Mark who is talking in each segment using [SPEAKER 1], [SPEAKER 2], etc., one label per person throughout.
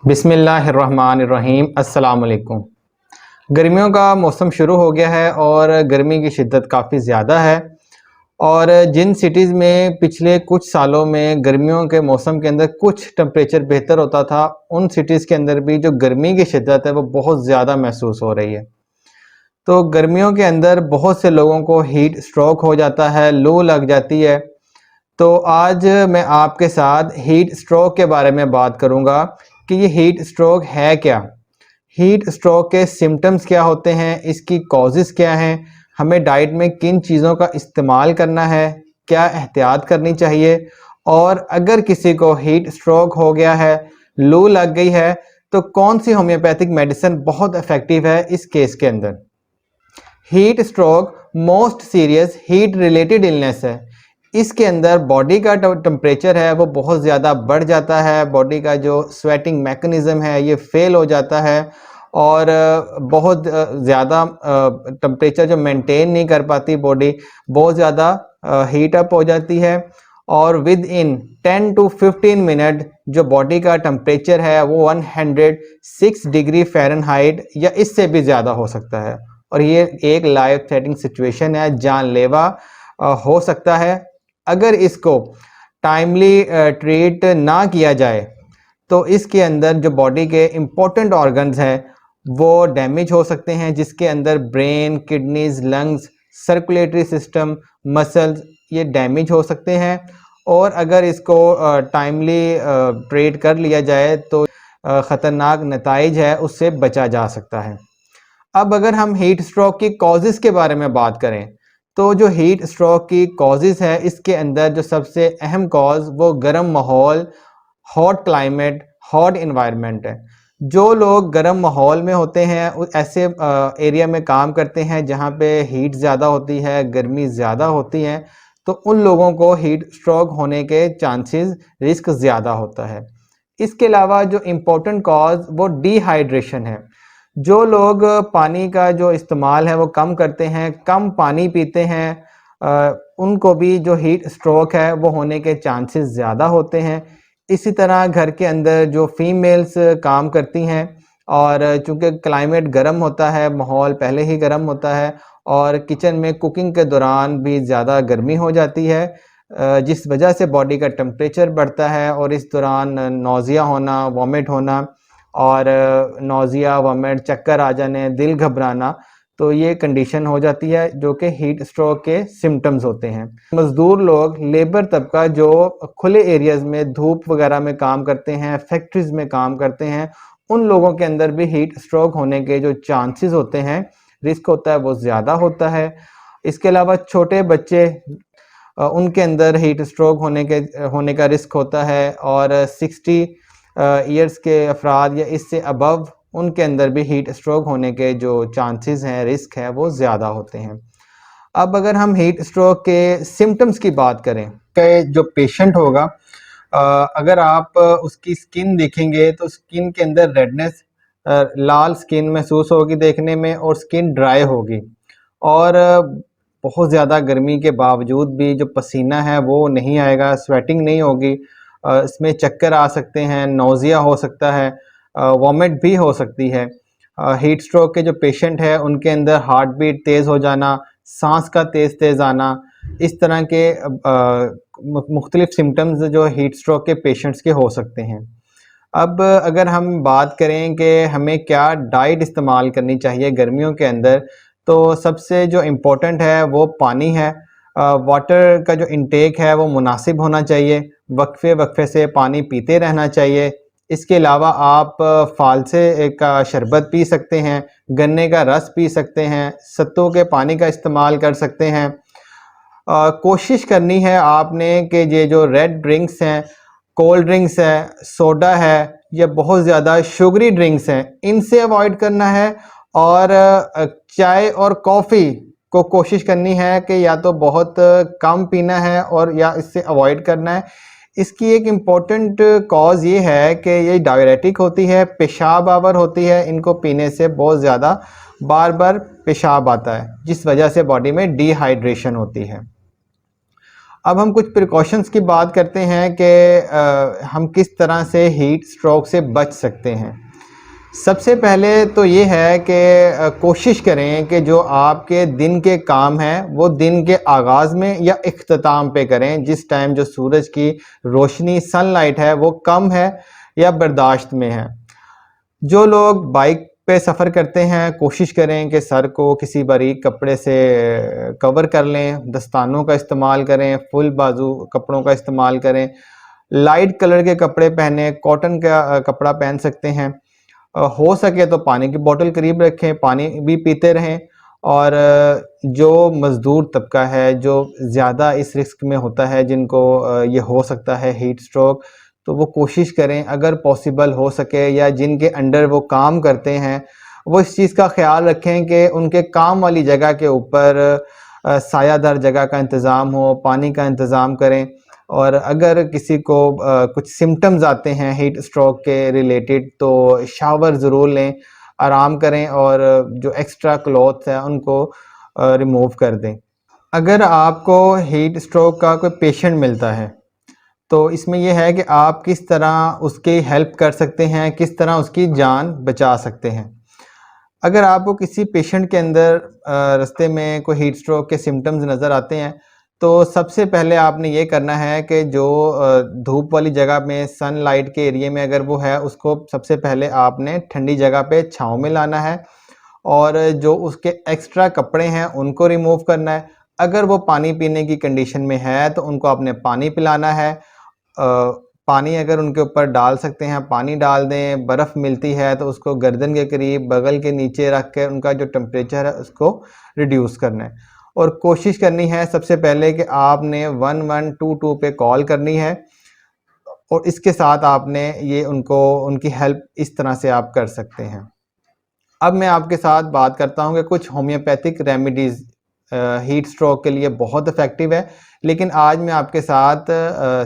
[SPEAKER 1] बिस्मिल्लाहिर्रहमानिर्रहीम अस्सलाम वालेकुम। गर्मियों का मौसम शुरू हो गया है और गर्मी की शिद्दत काफ़ी ज़्यादा है। और जिन सिटीज़ में पिछले कुछ सालों में गर्मियों के मौसम के अंदर कुछ टेम्परेचर बेहतर होता था, उन सिटीज़ के अंदर भी जो गर्मी की शिद्दत है वो बहुत ज़्यादा महसूस हो रही है। तो गर्मियों के अंदर बहुत से लोगों को हीट स्ट्रोक हो जाता है, लू लग जाती है। तो आज मैं आपके साथ हीट स्ट्रोक के बारे में बात करूंगा कि ये हीट स्ट्रोक है क्या, हीट स्ट्रोक के सिम्टम्स क्या होते हैं, इसकी कॉजेज़ क्या हैं, हमें डाइट में किन चीज़ों का इस्तेमाल करना है, क्या एहतियात करनी चाहिए, और अगर किसी को हीट स्ट्रोक हो गया है, लू लग गई है, तो कौन सी होम्योपैथिक मेडिसिन बहुत इफ़ेक्टिव है इस केस के अंदर। Heat stroke most serious heat related illness है। इसके अंदर बॉडी का टेम्परेचर है वो बहुत ज़्यादा बढ़ जाता है, बॉडी का जो स्वेटिंग मैकेनिज़्म है ये फेल हो जाता है और बहुत ज़्यादा टेम्परेचर जो मेंटेन नहीं कर पाती बॉडी, बहुत ज़्यादा हीट अप हो जाती है और विद इन 10 to 15 मिनट जो बॉडी का टेम्परेचर है वो 106 डिग्री फ़ारेनहाइट या इससे भी ज़्यादा हो सकता है। और ये एक लाइफ थ्रेटनिंग सिचुएशन है, जानलेवा हो सकता है। अगर इसको टाइमली ट्रीट ना किया जाए तो इसके अंदर जो बॉडी के इम्पोर्टेंट ऑर्गन्स हैं वो डैमेज हो सकते हैं, जिसके अंदर brain, kidneys, lungs, circulatory system, muscles ये डैमेज हो सकते हैं। और अगर इसको टाइमली ट्रीट कर लिया जाए तो ख़तरनाक नताइज है उससे बचा जा सकता है। अब अगर हम हीट स्ट्रोक की कॉजेज़ के बारे में बात करें तो जो हीट स्ट्रोक की कॉजेज़ है इसके अंदर जो सबसे अहम कॉज वो गर्म माहौल, हॉट क्लाइमेट, हॉट इन्वायरमेंट है। जो लोग गर्म माहौल में होते हैं ऐसे एरिया में काम करते हैं जहाँ पे हीट ज़्यादा होती है, गर्मी ज़्यादा होती है, तो उन लोगों को हीट स्ट्रोक होने के चांसेस, रिस्क ज़्यादा होता है। इसके अलावा जो इम्पोर्टेंट कॉज वो डिहाइड्रेशन है। जो लोग पानी का जो इस्तेमाल है वो कम करते हैं, कम पानी पीते हैं, उनको भी जो हीट स्ट्रोक है वो होने के चांसेस ज़्यादा होते हैं। इसी तरह घर के अंदर जो फीमेल्स काम करती हैं और चूँकि क्लाइमेट गर्म होता है, माहौल पहले ही गर्म होता है और किचन में कुकिंग के दौरान भी ज़्यादा गर्मी हो जाती है, जिस वजह से बॉडी का टेम्परेचर बढ़ता है और इस दौरान नौज़िया होना, वॉमिट होना और नौज़िया, वॉमिट, चक्कर आ जाने, दिल घबराना, तो ये कंडीशन हो जाती है जो कि हीट स्ट्रोक के सिम्टम्स होते हैं। मज़दूर लोग, लेबर तबका जो खुले एरियाज़ में धूप वगैरह में काम करते हैं, फैक्ट्रीज़ में काम करते हैं, उन लोगों के अंदर भी हीट स्ट्रोक होने के जो चांसेस होते हैं, रिस्क होता है वो ज़्यादा होता है। इसके अलावा छोटे बच्चे, उनके अंदर हीट स्ट्रोक होने का रिस्क होता है और 60 ईयर्स के अफराद या इससे अबव, उनके अंदर भी हीट स्ट्रोक होने के जो चांसेस हैं, रिस्क है वो ज़्यादा होते हैं। अब अगर हम हीट स्ट्रोक के सिम्टम्स की बात करें कि जो पेशेंट होगा, अगर आप उसकी स्किन देखेंगे तो स्किन के अंदर रेडनेस, लाल स्किन महसूस होगी देखने में और स्किन ड्राई होगी और बहुत ज़्यादा गर्मी के बावजूद भी जो पसीना है वो नहीं आएगा, स्वेटिंग नहीं होगी, इसमें चक्कर आ सकते हैं, नौज़िया हो सकता है, वॉमिट भी हो सकती है। हीट स्ट्रोक के जो पेशेंट है उनके अंदर हार्ट बीट तेज़ हो जाना, सांस का तेज़ आना, इस तरह के मुख्तलिफ सिम्टम्स जो हीट स्ट्रोक के पेशेंट्स के हो सकते हैं। अब अगर हम बात करें कि हमें क्या डाइट इस्तेमाल करनी चाहिए गर्मियों के अंदर, तो सबसे जो इम्पोर्टेंट है वो पानी है। वाटर का जो इंटेक है वो मुनासिब होना चाहिए, वक्फे से पानी पीते रहना चाहिए। इसके अलावा आप फालसे का शरबत पी सकते हैं, गन्ने का रस पी सकते हैं, सत्तू के पानी का इस्तेमाल कर सकते हैं। कोशिश करनी है आपने कि ये जो रेड ड्रिंक्स हैं, कोल्ड ड्रिंक्स है, सोडा है या बहुत ज़्यादा शुगरी ड्रिंक्स हैं, इनसे अवॉइड करना है और चाय और कॉफ़ी को कोशिश करनी है कि या तो बहुत कम पीना है और या इससे अवॉइड करना है। इसकी एक इम्पॉर्टेंट कॉज़ ये है कि ये डायरेटिक होती है, पेशाब आवर होती है, इनको पीने से बहुत ज़्यादा बार बार पेशाब आता है जिस वजह से बॉडी में डिहाइड्रेशन होती है। अब हम कुछ प्रिकॉशंस की बात करते हैं कि हम किस तरह से हीट स्ट्रोक से बच सकते हैं। सबसे पहले तो ये है कि कोशिश करें कि जो आपके दिन के काम हैं वो दिन के आगाज़ में या इख्तिताम पे करें, जिस टाइम जो सूरज की रोशनी सनलाइट है वो कम है या बर्दाश्त में है। जो लोग बाइक पे सफ़र करते हैं कोशिश करें कि सर को किसी बारीक कपड़े से कवर कर लें, दस्तानों का इस्तेमाल करें, फुल बाजू कपड़ों का इस्तेमाल करें, लाइट कलर के कपड़े पहने, कॉटन का कपड़ा पहन सकते हैं। हो सके तो पानी की बोतल करीब रखें, पानी भी पीते रहें। और जो मज़दूर तबका है जो ज़्यादा इस रिस्क में होता है, जिनको ये हो सकता है हीट स्ट्रोक, तो वो कोशिश करें अगर पॉसिबल हो सके या जिनके अंडर वो काम करते हैं वो इस चीज़ का ख्याल रखें कि उनके काम वाली जगह के ऊपर सायादार जगह का इंतज़ाम हो, पानी का इंतज़ाम करें। और अगर किसी को कुछ सिम्टम्स आते हैं हीट स्ट्रोक के रिलेटेड तो शावर ज़रूर लें, आराम करें और जो एक्स्ट्रा क्लॉथ्स हैं उनको रिमूव कर दें। अगर आपको हीट स्ट्रोक का कोई पेशेंट मिलता है तो इसमें यह है कि आप किस तरह उसकी हेल्प कर सकते हैं, किस तरह उसकी जान बचा सकते हैं। अगर आपको किसी पेशेंट के अंदर रास्ते में कोई हीट स्ट्रोक के सिम्टम्स नज़र आते हैं तो सबसे पहले आपने ये करना है कि जो धूप वाली जगह में सनलाइट के एरिया में अगर वो है उसको सबसे पहले आपने ठंडी जगह पे छाँव में लाना है और जो उसके एक्स्ट्रा कपड़े हैं उनको रिमूव करना है। अगर वो पानी पीने की कंडीशन में है तो उनको आपने पानी पिलाना है। पानी अगर उनके ऊपर डाल सकते हैं पानी डाल दें, बर्फ़ मिलती है तो उसको गर्दन के करीब बगल के नीचे रख कर उनका जो टेम्परेचर है उसको रिड्यूस करना है। और कोशिश करनी है सबसे पहले कि आपने 1122 पे कॉल करनी है और इसके साथ आपने ये उनकी हेल्प इस तरह से आप कर सकते हैं। अब मैं आपके साथ बात करता हूँ कि कुछ होम्योपैथिक रेमेडीज़ हीट स्ट्रोक के लिए बहुत इफ़ेक्टिव है, लेकिन आज मैं आपके साथ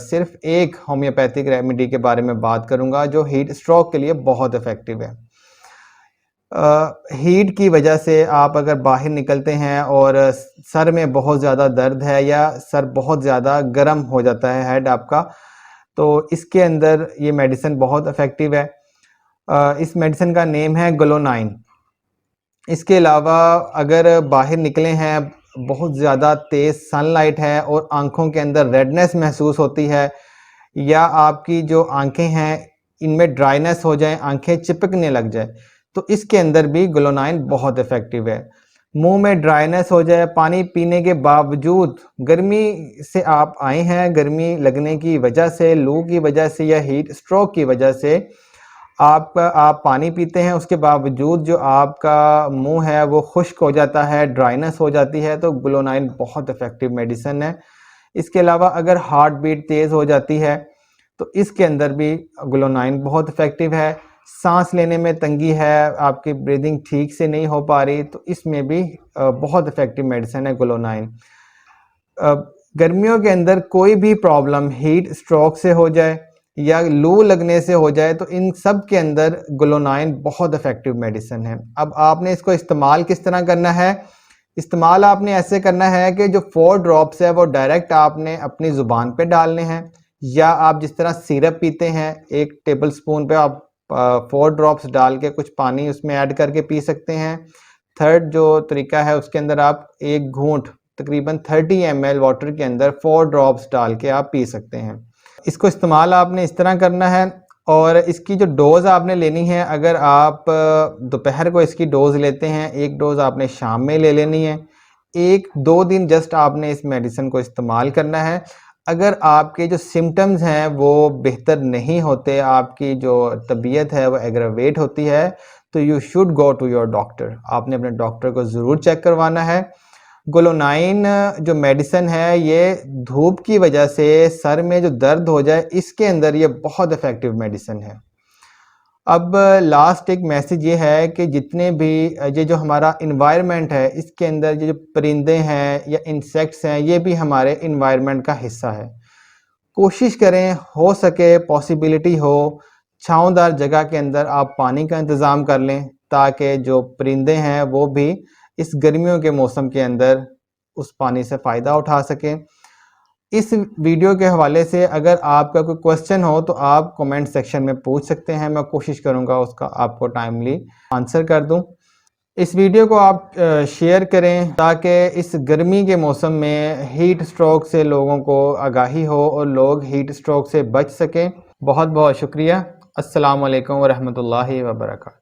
[SPEAKER 1] सिर्फ एक होम्योपैथिक रेमेडी के बारे में बात करूँगा जो हीट स्ट्रोक के लिए बहुत इफ़ेक्टिव है। हीट की वजह से आप अगर बाहर निकलते हैं और सर में बहुत ज़्यादा दर्द है या सर बहुत ज़्यादा गर्म हो जाता है हेड आपका, तो इसके अंदर ये मेडिसिन बहुत इफ़ेक्टिव है। इस मेडिसिन का नेम है ग्लोनाइन। इसके अलावा अगर बाहर निकले हैं, बहुत ज़्यादा तेज़ सनलाइट है और आँखों के अंदर रेडनेस महसूस होती है या आपकी जो आँखें हैं इनमें ड्राइनेस हो जाए, आँखें चिपकने लग जाए, तो इसके अंदर भी ग्लोनाइन बहुत इफ़ेक्टिव है। मुँह में ड्राइनेस हो जाए, पानी पीने के बावजूद गर्मी से आप आए हैं, गर्मी लगने की वजह से, लू की वजह से या हीट स्ट्रोक की वजह से आप पानी पीते हैं उसके बावजूद जो आपका मुंह है वो खुश्क हो जाता है, ड्राइनेस हो जाती है, तो ग्लोनाइन बहुत इफ़ेक्टिव मेडिसिन है। इसके अलावा अगर हार्ट बीट तेज़ हो जाती है तो इसके अंदर भी ग्लोनाइन बहुत इफ़ेक्टिव है। सांस लेने में तंगी है, आपकी ब्रीदिंग ठीक से नहीं हो पा रही, तो इसमें भी बहुत इफ़ेक्टिव मेडिसिन है ग्लोनाइन। गर्मियों के अंदर कोई भी प्रॉब्लम हीट स्ट्रोक से हो जाए या लू लगने से हो जाए तो इन सब के अंदर ग्लोनाइन बहुत इफ़ेक्टिव मेडिसिन है। अब आपने इसको इस्तेमाल किस तरह करना है? इस्तेमाल आपने ऐसे करना है कि जो 4 ड्रॉप्स है वो डायरेक्ट आपने अपनी ज़ुबान पे डालने हैं या आप जिस तरह सिरप पीते हैं 1 टेबल स्पून पे आप 4 ड्रॉप्स डाल के कुछ पानी उसमें ऐड करके पी सकते हैं। थर्ड जो तरीका है उसके अंदर आप 1 घूंट तकरीबन 30 ml वाटर के अंदर 4 ड्रॉप्स डाल के आप पी सकते हैं। इसको इस्तेमाल आपने इस तरह करना है और इसकी जो डोज़ आपने लेनी है, अगर आप दोपहर को इसकी डोज़ लेते हैं, 1 डोज़ आपने शाम में ले लेनी है। 1-2 दिन जस्ट आपने इस मेडिसिन को इस्तेमाल करना है। अगर आपके जो सिम्पटम्स हैं वो बेहतर नहीं होते, आपकी जो तबीयत है वो एग्रावेट होती है, तो you should go to your doctor. आपने अपने डॉक्टर को ज़रूर चेक करवाना है। ग्लोनाइन जो मेडिसिन है ये धूप की वजह से सर में जो दर्द हो जाए इसके अंदर ये बहुत इफ़ेक्टिव मेडिसिन है। अब लास्ट एक मैसेज ये है कि जितने भी ये जो हमारा इन्वायरमेंट है इसके अंदर ये जो परिंदे हैं या इंसेक्ट्स हैं ये भी हमारे इन्वायरमेंट का हिस्सा है। कोशिश करें हो सके पॉसिबिलिटी हो छाँवदार जगह के अंदर आप पानी का इंतज़ाम कर लें ताकि जो परिंदे हैं वो भी इस गर्मियों के मौसम के अंदर उस पानी से फ़ायदा उठा सकें। इस वीडियो के हवाले से अगर आपका कोई क्वेश्चन हो तो आप कमेंट सेक्शन में पूछ सकते हैं, मैं कोशिश करूंगा उसका आपको टाइमली आंसर कर दूं। इस वीडियो को आप शेयर करें ताकि इस गर्मी के मौसम में हीट स्ट्रोक से लोगों को आगाही हो और लोग हीट स्ट्रोक से बच सकें। बहुत बहुत शुक्रिया। अस्सलाम वालेकुम व रहमतुल्लाहि व बरकातहू।